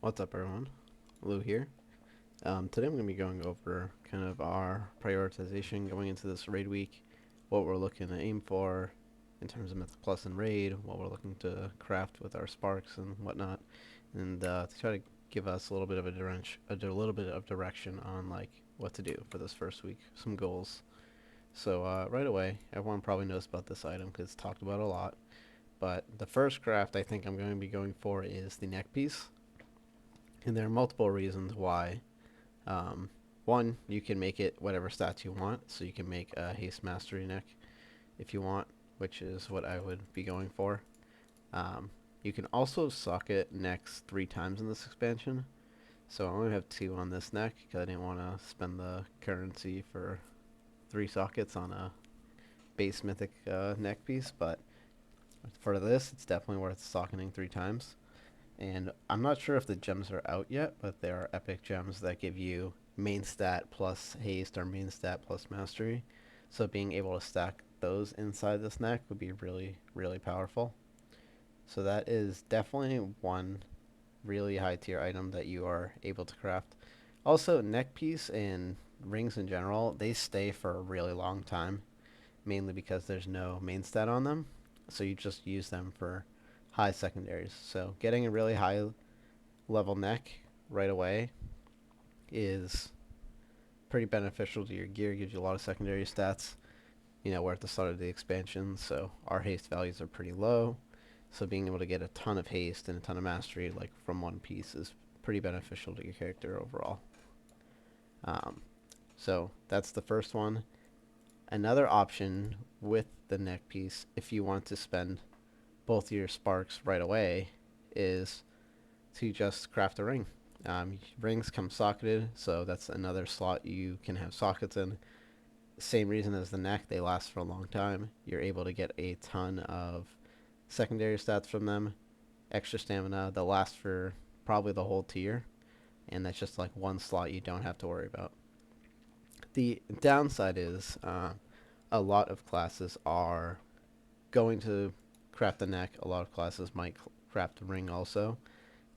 What's up, everyone? Lou here. Today I'm going to be going over kind of our prioritization going into this raid week, what we're looking to aim for in terms of Mythic Plus and raid, what we're looking to craft with our sparks and whatnot, and to try to give us a little bit of little bit of direction on like what to do for this first week, some goals. So right away, everyone probably knows about this item because it's talked about a lot. But the first craft I think I'm going to be going for is the neck piece. And there are multiple reasons why. One, you can make it whatever stats you want, so you can make a haste mastery neck if you want, which is what I would be going for. You can also socket necks 3 times in this expansion, so I only have 2 on this neck because I didn't want to spend the currency for 3 sockets on a base mythic neck piece, but for this, it's definitely worth socketing 3 times. And I'm not sure if the gems are out yet, but there are epic gems that give you main stat plus haste or main stat plus mastery. So being able to stack those inside this neck would be really, really powerful. So that is definitely one really high tier item that you are able to craft. Also, neck piece and rings in general, they stay for a really long time, mainly because there's no main stat on them. So you just use them for high secondaries. So getting a really high level neck right away is pretty beneficial to your gear. Gives you a lot of secondary stats. We're at the start of the expansion, so our haste values are pretty low. So being able to get a ton of haste and a ton of mastery, like from one piece, is pretty beneficial to your character overall. Um, so that's the first one. Another option with the neck piece, if you want to spend both your sparks right away, is to just craft a ring. Rings come socketed, so that's another slot you can have sockets in. Same reason as the neck, they last for a long time. You're able to get a ton of secondary stats from them, extra stamina. They'll last for probably the whole tier, and that's just like one slot you don't have to worry about. The downside is a lot of classes are going to craft the neck. A lot of classes might craft a ring also,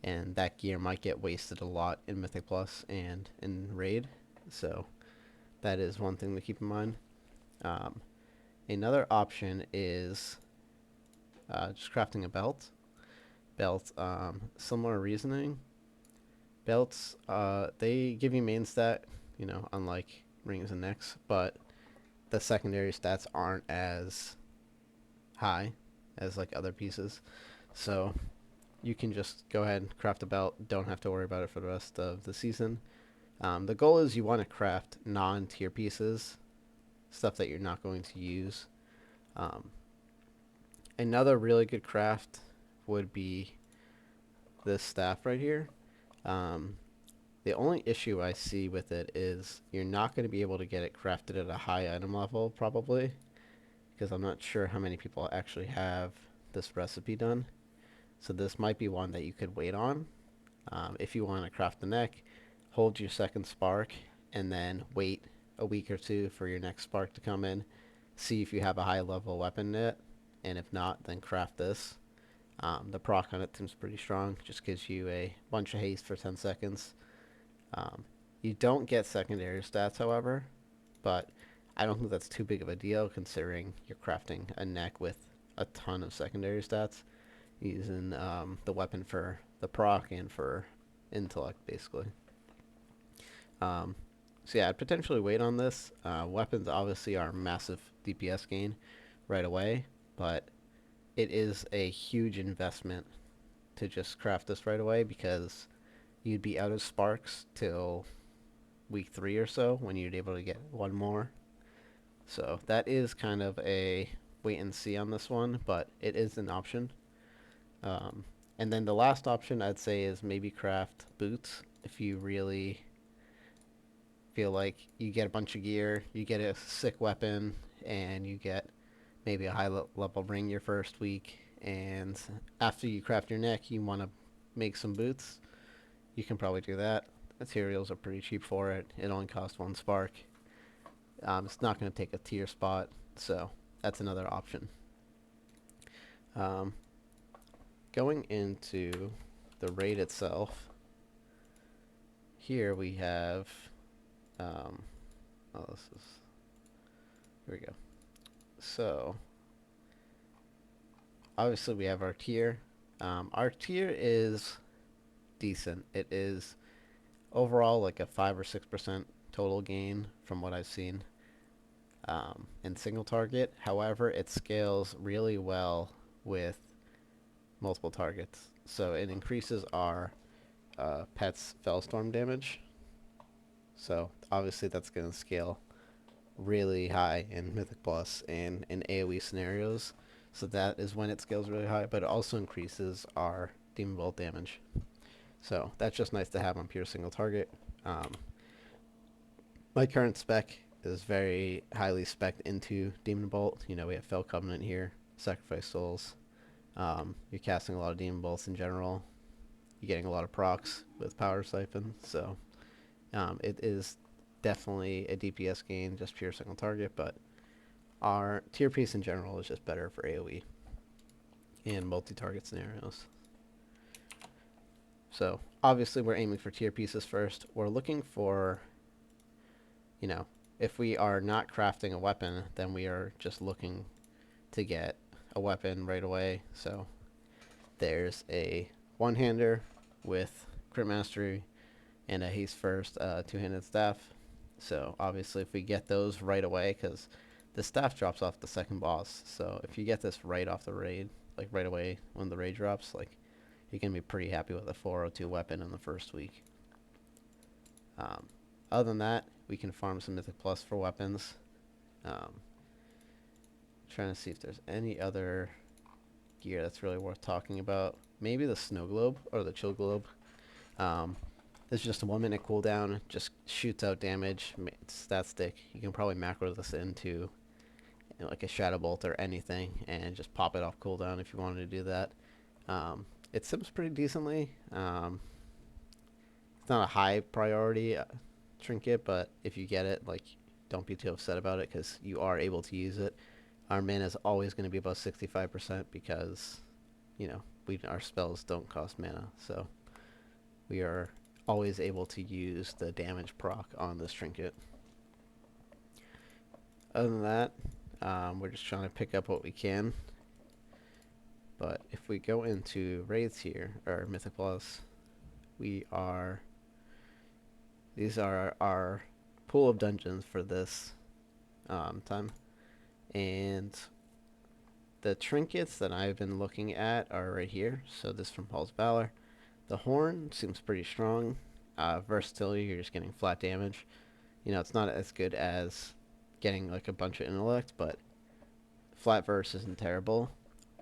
and that gear might get wasted a lot in Mythic Plus and in Raid. So that is one thing to keep in mind. Um, Another option is just crafting a belt. Similar reasoning. Belts, they give you main stat, unlike rings and necks, but the secondary stats aren't as high as like other pieces. So you can just go ahead and craft a belt. Don't have to worry about it for the rest of the season. The goal is you want to craft non-tier pieces, stuff that you're not going to use. Um, Another really good craft would be this staff right here. Um, the only issue I see with it is you're not going to be able to get it crafted at a high item level, probably, because I'm not sure how many people actually have this recipe done. So this might be one that you could wait on. If you want to craft the neck, hold your second spark, and then wait a week or two for your next spark to come in. See if you have a high level weapon in it, and if not, then craft this. The proc on it seems pretty strong. Just gives you a bunch of haste for 10 seconds. You don't get secondary stats, however, but I don't think that's too big of a deal considering you're crafting a neck with a ton of secondary stats, using the weapon for the proc and for intellect, basically. Um, so yeah, I'd potentially wait on this. Weapons obviously are massive DPS gain right away, but it is a huge investment to just craft this right away because you'd be out of sparks till week 3 or so when you'd be able to get one more. So that is kind of a wait and see on this one, but it is an option. And then the last option I'd say is maybe craft boots if you really feel like you get a bunch of gear, you get a sick weapon, and you get maybe a high level ring your first week, and after you craft your neck, you want to make some boots. You can probably do that. Materials are pretty cheap for it. It only costs 1 spark. It's not going to take a tier spot, so that's another option. Um, Going into the raid itself, here we have, um, oh, this is, here we go. So, obviously we have our tier. Our tier is decent. It is overall like a 5 or 6% total gain from what I've seen in single target. However, it scales really well with multiple targets. So it increases our pet's Fellstorm damage. So obviously that's going to scale really high in Mythic Plus and in AoE scenarios. So that is when it scales really high, but it also increases our Demon Bolt damage. So that's just nice to have on pure single target. My current spec is very highly spec'd into Demon Bolt. You know, we have Fell Covenant here, Sacrifice Souls. You're casting a lot of Demon Bolts in general. You're getting a lot of procs with Power Siphon. So it is definitely a DPS gain, just pure single target, but our tier piece in general is just better for AoE in multi-target scenarios. So obviously we're aiming for tier pieces first. We're looking for, you know, if we are not crafting a weapon, then we are just looking to get a weapon right away. So there's a one-hander with Crit Mastery and a Haste First two-handed staff. So obviously if we get those right away, because the staff drops off the second boss, so if you get this right off the raid, like right away when the raid drops, like you can be pretty happy with a 402 weapon in the first week. Other than that, we can farm some Mythic Plus for weapons. Trying to see if there's any other gear that's really worth talking about. Maybe the Snow Globe or the Chill Globe. It's just a 1 minute cooldown, just shoots out damage. It's stat stick. You can probably macro this into, you know, like a Shadow Bolt or anything, and just pop it off cooldown if you wanted to do that. It sims pretty decently. It's not a high priority trinket, but if you get it, like, don't be too upset about it because you are able to use it. Our mana is always going to be above 65% because, you know, our spells don't cost mana, so we are always able to use the damage proc on this trinket. Other than that, we're just trying to pick up what we can. But if we go into raids here, or Mythic Plus, these are our pool of dungeons for this time. And the trinkets that I've been looking at are right here. So this from Paul's Valor. The horn seems pretty strong. Versatility, you're just getting flat damage. You know, it's not as good as getting like a bunch of intellect, but flat verse isn't terrible.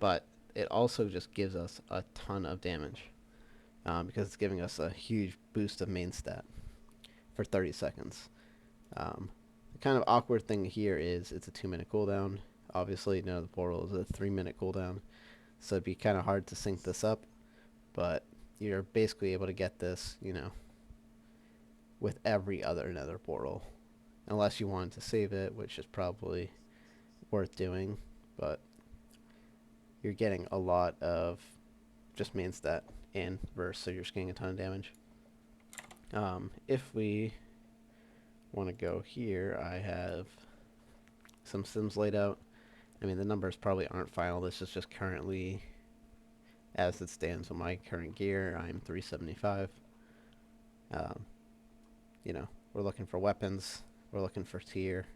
But it also just gives us a ton of damage because it's giving us a huge boost of main stat for 30 seconds. The kind of awkward thing here is it's a 2 minute cooldown. Obviously, you know, the portal is a 3 minute cooldown, so it'd be kind of hard to sync this up, but you're basically able to get this, you know, with every other nether portal, unless you wanted to save it, which is probably worth doing, but you're getting a lot of just main stat and verse, so you're just getting a ton of damage. If we want to go here, I have some sims laid out. I mean, the numbers probably aren't final. This is just currently as it stands with my current gear. I'm 375. You know, we're looking for weapons. We're looking for tier,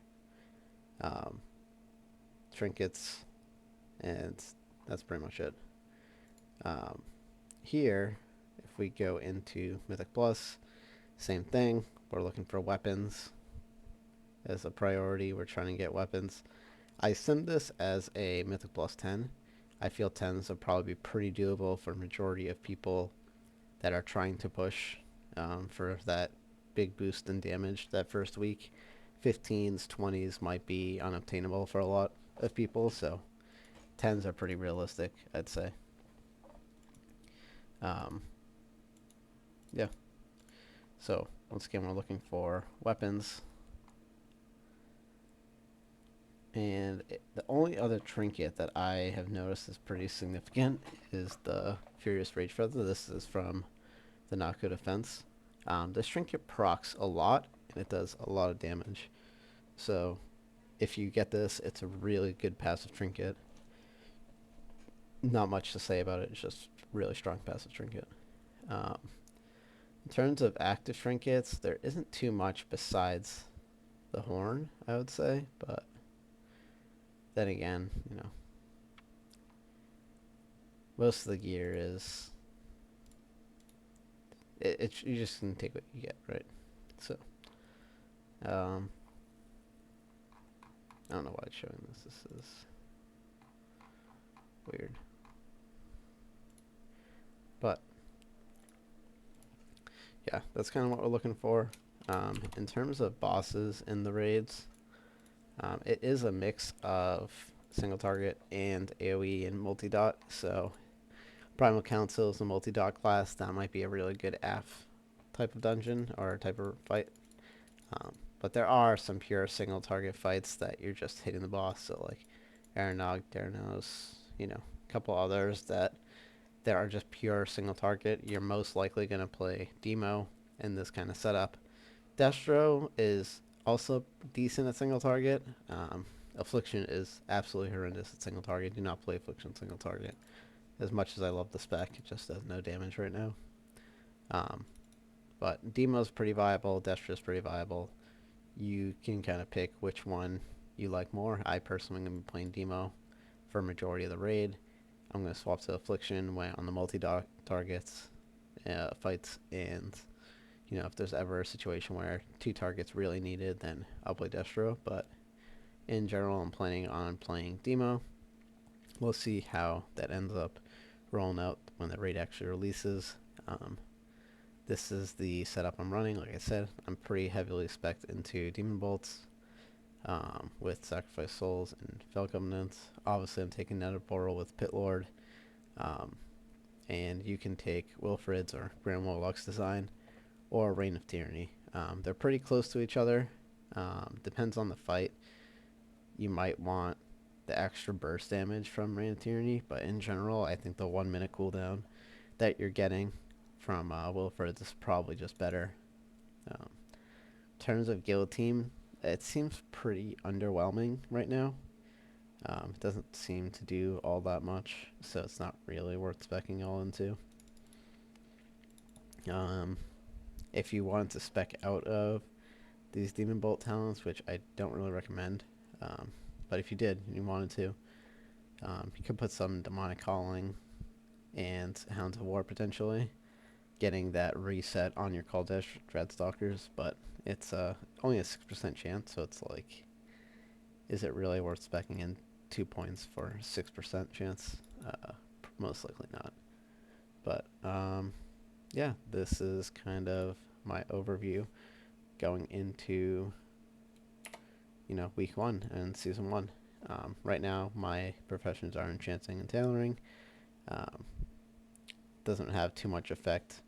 trinkets, and that's pretty much it. Here, if we go into Mythic Plus, same thing. We're looking for weapons as a priority. We're trying to get weapons. I sim this as a Mythic Plus 10. I feel 10s will probably be pretty doable for a majority of people that are trying to push for that big boost in damage that first week. 15s, 20s might be unobtainable for a lot of people, so 10s are pretty realistic, I'd say. Yeah. So, once again, we're looking for weapons. And the only other trinket that I have noticed is pretty significant is the Furious Rage Feather. This is from the Naku Defense. This trinket procs a lot, and it does a lot of damage. So if you get this, it's a really good passive trinket. Not much to say about it. It's just really strong passive trinket. Um, in terms of active trinkets, there isn't too much besides the horn, I would say. But then again, most of the gear is you just can take what you get, right? So, um, I don't know why it's showing this. This is weird. But yeah, that's kind of what we're looking for. In terms of bosses in the raids, it is a mix of single target and AoE and multi-dot. So Primal Council is a multi-dot class. That might be a really good AF type of dungeon or type of fight. But there are some pure single target fights that you're just hitting the boss. So like Aranog, Deranos, a couple others that there are just pure single target. You're most likely going to play Demo in this kind of setup. Destro is also decent at single target. Affliction is absolutely horrendous at single target. Do not play Affliction single target. As much as I love the spec, it just does no damage right now. But Demo's pretty viable. Destro's pretty viable. You can kind of pick which one you like more. I personally am going to be playing Demo for a majority of the raid. I'm going to swap to Affliction when on the multi-targets fights, and if there's ever a situation where 2 targets really needed, then I'll play Destro. But in general, I'm planning on playing Demo. We'll see how that ends up rolling out when the raid actually releases. This is the setup I'm running. Like I said, I'm pretty heavily spec'd into Demon Bolts with Sacrifice Souls and Fel Covenants. Obviously, I'm taking Nether Portal with Pit Lord. And you can take Wilfred's or Grand Warlock's design or Reign of Tyranny. They're pretty close to each other. Depends on the fight. You might want the extra burst damage from Reign of Tyranny, but in general, I think the 1 minute cooldown that you're getting from Wilfred's is probably just better. In terms of Guillotine, it seems pretty underwhelming right now. It doesn't seem to do all that much, so it's not really worth speccing all into. If you want to spec out of these Demon Bolt talents, which I don't really recommend, but if you did and you wanted to, you could put some Demonic Calling and Hounds of War potentially, getting that reset on your Call Dreadstalkers, but it's only a 6% chance, so it's like, is it really worth speccing in 2 points for 6% chance? Most likely not. But yeah, this is kind of my overview going into week 1 and season 1. Right now, my professions are enchanting and tailoring. Doesn't have too much effect.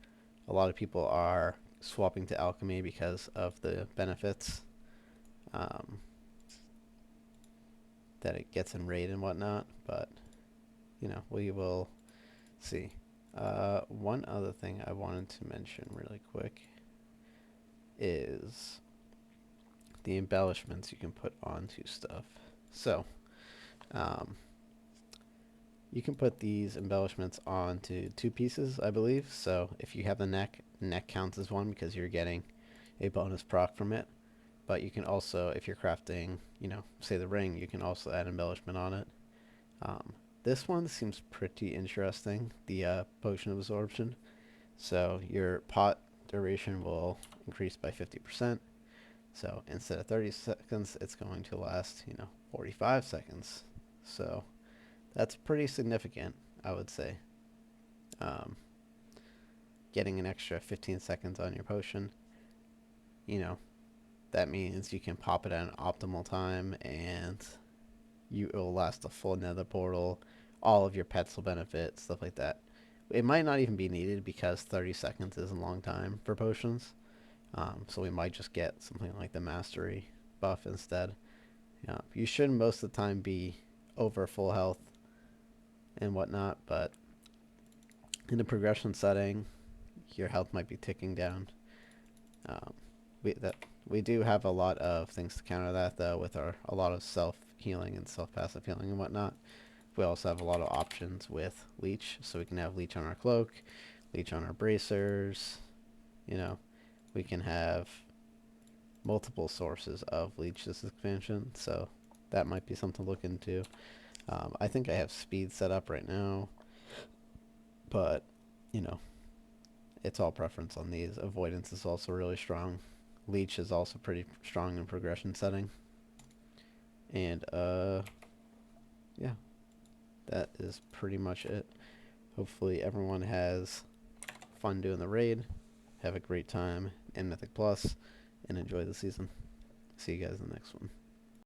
A lot of people are swapping to alchemy because of the benefits that it gets in raid and whatnot, but we will see. One other thing I wanted to mention really quick is the embellishments you can put onto stuff. So, you can put these embellishments onto 2 pieces, I believe. So if you have the neck counts as 1 because you're getting a bonus proc from it. But you can also, if you're crafting, say the ring, you can also add embellishment on it. This one seems pretty interesting, the potion of absorption. So your pot duration will increase by 50%. So instead of 30 seconds, it's going to last, 45 seconds. So that's pretty significant, I would say. Getting an extra 15 seconds on your potion, that means you can pop it at an optimal time, and it will last a full nether portal. All of your pets will benefit, stuff like that. It might not even be needed because 30 seconds is a long time for potions. So we might just get something like the mastery buff instead. You should most of the time be over full health and whatnot, but in the progression setting, your health might be ticking down. Um, we do have a lot of things to counter that though, with a lot of self healing and self passive healing and whatnot. We also have a lot of options with leech, so we can have leech on our cloak, leech on our bracers. You know, we can have multiple sources of leech this expansion, so that might be something to look into. I think I have speed set up right now, but you know, it's all preference on these. Avoidance is also really strong. Leech is also pretty strong in progression setting. And yeah, that is pretty much it. Hopefully everyone has fun doing the raid, have a great time in Mythic Plus, and enjoy the season. See you guys in the next one.